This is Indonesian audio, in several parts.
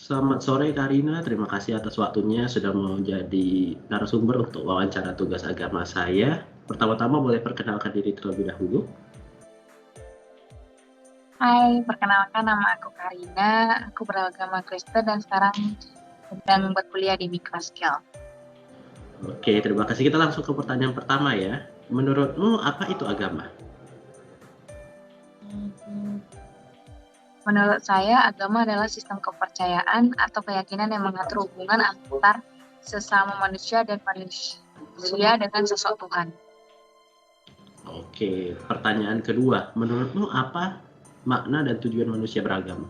Selamat sore Karina, terima kasih atas waktunya sudah mau jadi narasumber untuk wawancara tugas agama saya. Pertama-tama boleh perkenalkan diri terlebih dahulu. Hai, perkenalkan nama aku Karina, aku beragama Kristen dan sekarang sedang berkuliah di Mikroskill. Oke, terima kasih. Kita langsung ke pertanyaan pertama ya. Menurutmu apa itu agama? Menurut saya, agama adalah sistem kepercayaan atau keyakinan yang mengatur hubungan antar sesama manusia dan manusia dengan sosok Tuhan. Oke, pertanyaan kedua. Menurutmu apa makna dan tujuan manusia beragama?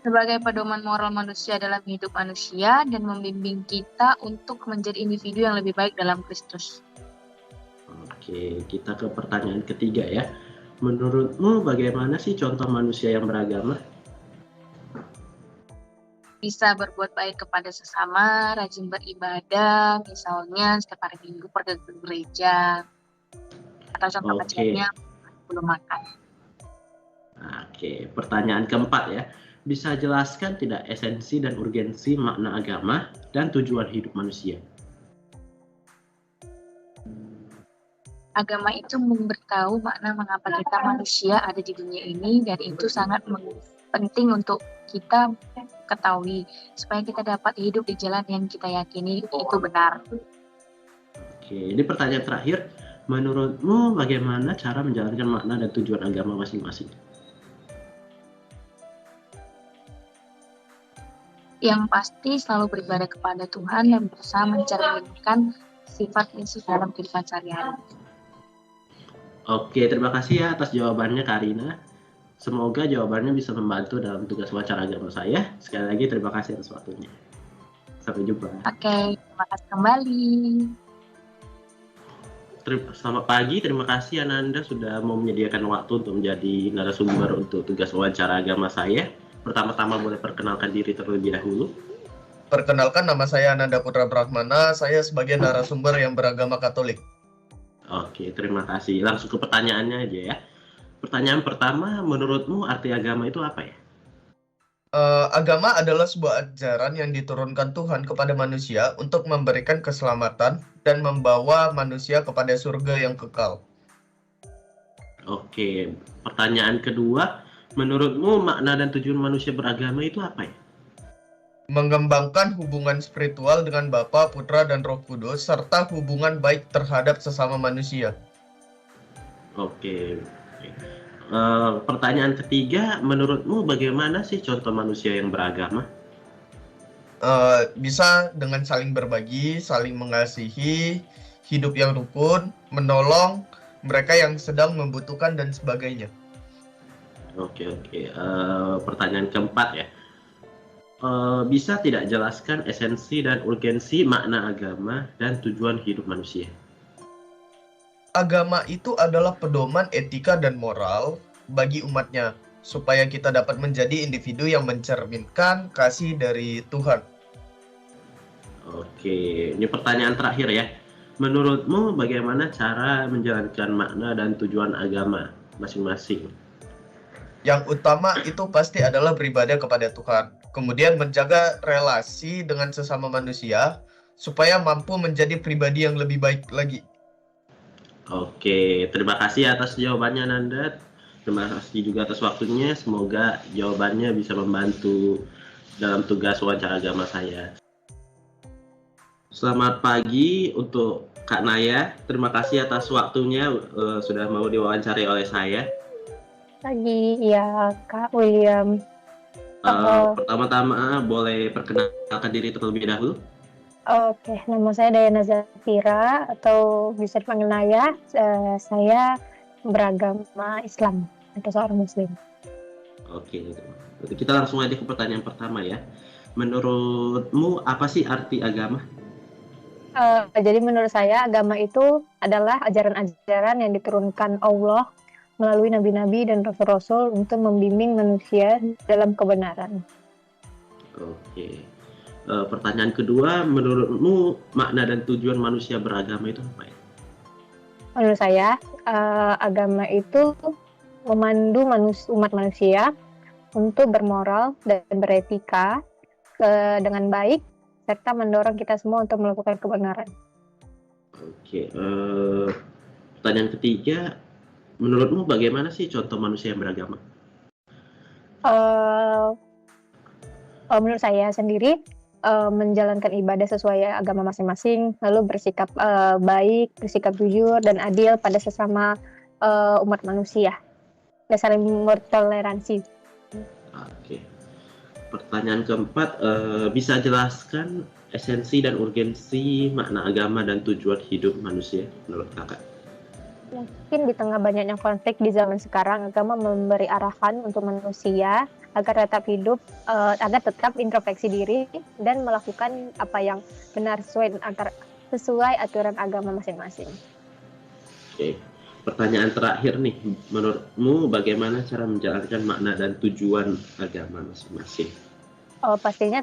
Sebagai pedoman moral manusia dalam hidup manusia dan membimbing kita untuk menjadi individu yang lebih baik dalam Kristus. Oke, kita ke pertanyaan ketiga ya. Menurutmu bagaimana sih contoh manusia yang beragama? Bisa berbuat baik kepada sesama, rajin beribadah, misalnya setiap hari Minggu pergi ke gereja, atau contoh Oke. kecilnya belum makan. Oke, pertanyaan keempat ya. Bisa jelaskan tidak esensi dan urgensi makna agama dan tujuan hidup manusia? Agama itu memberitahu makna mengapa kita manusia ada di dunia ini, dan itu sangat penting untuk kita ketahui supaya kita dapat hidup di jalan yang kita yakini itu benar. Oke, ini pertanyaan terakhir. Menurutmu bagaimana cara menjalankan makna dan tujuan agama masing-masing? Yang pasti selalu beribadah kepada Tuhan dan berusaha mencerminkan sifat Yesus dalam kehidupan sehari-hari. Oke, terima kasih ya atas jawabannya Karina. Semoga jawabannya bisa membantu dalam tugas wawancara agama saya. Sekali lagi terima kasih atas waktunya. Sampai jumpa. Oke, terima kasih kembali. Selamat pagi, terima kasih Ananda sudah mau menyediakan waktu untuk menjadi narasumber untuk tugas wawancara agama saya. Pertama-tama boleh perkenalkan diri terlebih dahulu. Perkenalkan, nama saya Ananda Putra Brahmana, saya sebagai narasumber yang beragama Katolik. Oke, terima kasih. Langsung ke pertanyaannya aja ya. Pertanyaan pertama, menurutmu arti agama itu apa ya? Agama adalah sebuah ajaran yang diturunkan Tuhan kepada manusia untuk memberikan keselamatan dan membawa manusia kepada surga yang kekal. Oke, pertanyaan kedua, menurutmu makna dan tujuan manusia beragama itu apa ya? Mengembangkan hubungan spiritual dengan Bapa, Putra, dan Roh Kudus, serta hubungan baik terhadap sesama manusia. Oke. Pertanyaan ketiga, menurutmu bagaimana sih contoh manusia yang beragama? Bisa dengan saling berbagi, saling mengasihi, hidup yang rukun, menolong mereka yang sedang membutuhkan, dan sebagainya. Oke. Pertanyaan keempat ya. Bisa tidak jelaskan esensi dan urgensi makna agama dan tujuan hidup manusia? Agama itu adalah pedoman etika dan moral bagi umatnya, supaya kita dapat menjadi individu yang mencerminkan kasih dari Tuhan. Oke, ini pertanyaan terakhir ya. Menurutmu bagaimana cara menjalankan makna dan tujuan agama masing-masing? Yang utama itu pasti adalah beribadah kepada Tuhan, kemudian menjaga relasi dengan sesama manusia, supaya mampu menjadi pribadi yang lebih baik lagi. Oke, terima kasih atas jawabannya Nanda. Terima kasih juga atas waktunya. Semoga jawabannya bisa membantu dalam tugas wawancara agama saya. Selamat pagi untuk Kak Naya. Terima kasih atas waktunya sudah mau diwawancari oleh saya. Pagi, ya Kak William. Pertama-tama boleh perkenalkan diri terlebih dahulu. Oke, nama saya Dayana Zafira atau bisa dipanggil Naya. Saya beragama Islam atau seorang Muslim. Oke, kita langsung aja ke pertanyaan pertama ya. Menurutmu apa sih arti agama? Jadi menurut saya agama itu adalah ajaran-ajaran yang diturunkan Allah melalui nabi-nabi dan rasul-rasul untuk membimbing manusia dalam kebenaran. Oke. Pertanyaan kedua, menurutmu makna dan tujuan manusia beragama itu apa ya? Menurut saya, agama itu memandu umat manusia untuk bermoral dan beretika dengan baik, serta mendorong kita semua untuk melakukan kebenaran. Oke, pertanyaan ketiga, menurutmu bagaimana sih contoh manusia yang beragama? Menurut saya sendiri, menjalankan ibadah sesuai agama masing-masing, lalu bersikap baik, bersikap jujur dan adil pada sesama umat manusia, dan saling bertoleransi. Oke. Pertanyaan keempat, bisa jelaskan esensi dan urgensi makna agama dan tujuan hidup manusia menurut kakak? Mungkin di tengah banyaknya konflik di zaman sekarang, agama memberi arahan untuk manusia agar tetap introspeksi diri dan melakukan apa yang benar sesuai aturan agama masing-masing. Oke. Pertanyaan terakhir nih, menurutmu bagaimana cara menjalankan makna dan tujuan agama masing-masing? Pastinya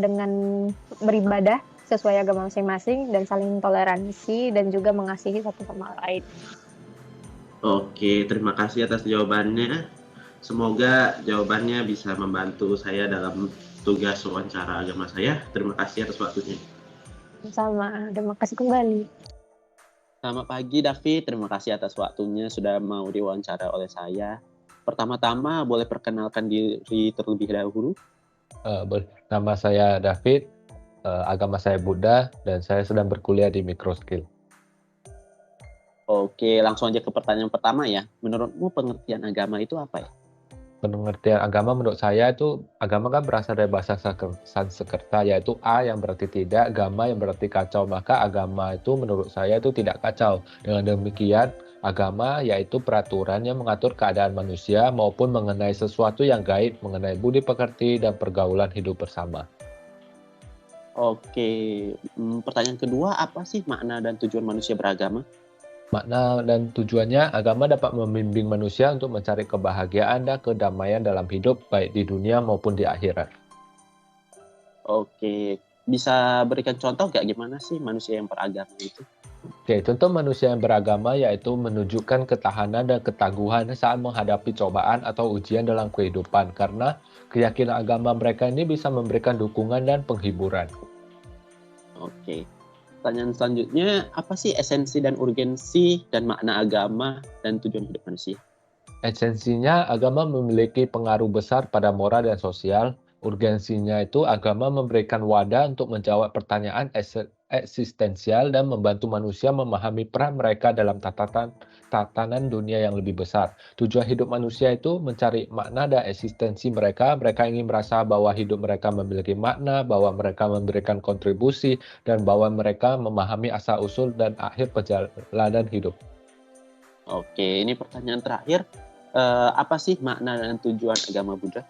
dengan beribadah sesuai agama masing-masing dan saling toleransi dan juga mengasihi satu sama lain. Oke, terima kasih atas jawabannya. Semoga jawabannya bisa membantu saya dalam tugas wawancara agama saya. Terima kasih atas waktunya. Sama, terima kasih kembali. Selamat pagi David, terima kasih atas waktunya sudah mau diwawancara oleh saya. Pertama-tama boleh perkenalkan diri terlebih dahulu. Nama saya David, agama saya Buddha, dan saya sedang berkuliah di Microskill. Oke, langsung aja ke pertanyaan pertama ya. Menurutmu pengertian agama itu apa ya? Pengertian agama menurut saya itu, agama kan berasal dari bahasa Sanskerta, yaitu A yang berarti tidak, gama yang berarti kacau. Maka agama itu menurut saya itu tidak kacau. Dengan demikian, agama yaitu peraturan yang mengatur keadaan manusia maupun mengenai sesuatu yang gaib, mengenai budi pekerti dan pergaulan hidup bersama. Oke, pertanyaan kedua, apa sih makna dan tujuan manusia beragama? Makna dan tujuannya, agama dapat membimbing manusia untuk mencari kebahagiaan dan kedamaian dalam hidup, baik di dunia maupun di akhirat. Oke, bisa berikan contoh nggak gimana sih manusia yang beragama itu? Oke, contoh manusia yang beragama yaitu menunjukkan ketahanan dan ketangguhan saat menghadapi cobaan atau ujian dalam kehidupan, karena keyakinan agama mereka ini bisa memberikan dukungan dan penghiburan. Oke, pertanyaan selanjutnya, apa sih esensi dan urgensi dan makna agama dan tujuan hidup manusia? Esensinya, agama memiliki pengaruh besar pada moral dan sosial. Urgensinya itu agama memberikan wadah untuk menjawab pertanyaan eksistensial dan membantu manusia memahami peran mereka dalam tatanan dunia yang lebih besar. Tujuan hidup manusia itu mencari makna dan eksistensi mereka. Mereka ingin merasa bahwa hidup mereka memiliki makna, bahwa mereka memberikan kontribusi, dan bahwa mereka memahami asal-usul dan akhir perjalanan hidup. Oke, ini pertanyaan terakhir. Apa sih makna dan tujuan agama Buddha?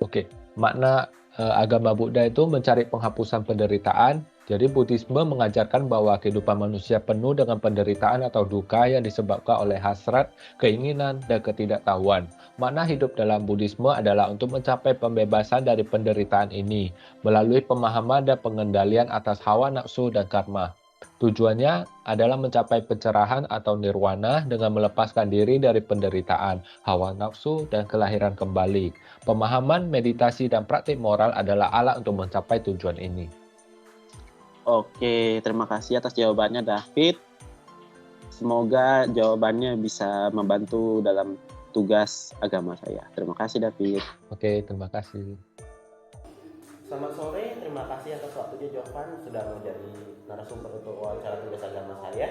Oke, makna agama Buddha itu mencari penghapusan penderitaan. Jadi Buddhisme mengajarkan bahwa kehidupan manusia penuh dengan penderitaan atau duka yang disebabkan oleh hasrat, keinginan, dan ketidaktahuan. Makna hidup dalam Buddhisme adalah untuk mencapai pembebasan dari penderitaan ini melalui pemahaman dan pengendalian atas hawa nafsu dan karma. Tujuannya adalah mencapai pencerahan atau nirwana dengan melepaskan diri dari penderitaan, hawa nafsu, dan kelahiran kembali. Pemahaman, meditasi, dan praktik moral adalah alat untuk mencapai tujuan ini. Oke, terima kasih atas jawabannya David. Semoga jawabannya bisa membantu dalam tugas agama saya. Terima kasih David. Oke, terima kasih. Selamat sore, terima kasih atas waktunya Jovan sudah menjadi narasumber untuk wawancara tugas agama saya.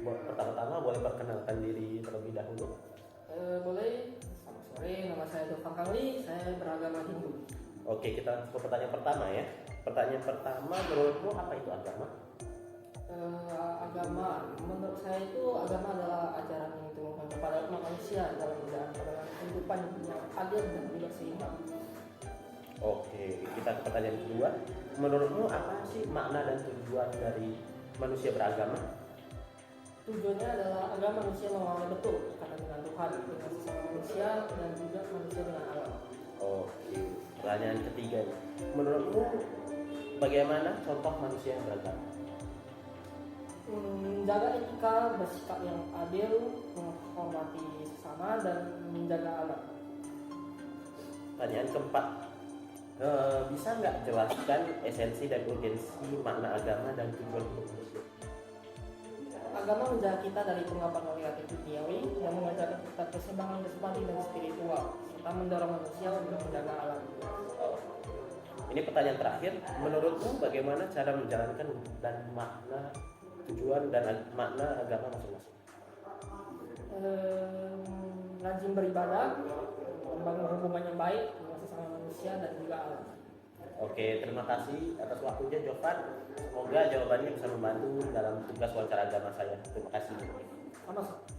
Pertama-tama boleh perkenalkan diri terlebih dahulu. Boleh. Selamat sore, nama saya Jovan Kangli, saya beragama Hindu. Oke, kita ke pertanyaan pertama ya. Pertanyaan pertama, menurutmu apa itu agama? Agama, menurut saya itu agama adalah ajaran yang ditemukan kepada umat manusia dalam menjalankan kehidupan yang adil dan juga seimbang. Oke, kita ke pertanyaan kedua. Menurutmu apa sih makna dan tujuan dari manusia beragama? Tujuannya adalah agar manusia memahami betul ikatan dengan Tuhan, dengan sesama manusia, dan juga manusia dengan alam. Oke, pertanyaan ketiga. Menurutmu bagaimana contoh manusia yang beragama? Menjaga etika, bersikap yang adil, menghormati sesama, dan menjaga alam. Pertanyaan keempat, bisa nggak jelaskan esensi dan urgensi makna agama dan tujuan hidup manusia? Agama menjaga kita dari penggapan negatif duniawi yang mengajarkan kita keseimbangan jasmani dan spiritual, serta mendorong manusia untuk menjaga alam. Ini pertanyaan terakhir, menurutmu bagaimana cara menjalankan dan makna tujuan dan makna agama masing-masing? Rajin beribadah, membangun hubungan yang baik dengan sesama manusia dan juga alam. Oke, terima kasih atas waktunya Jovan. Semoga jawabannya bisa membantu dalam tugas wawancara agama saya. Terima kasih. Sama-sama.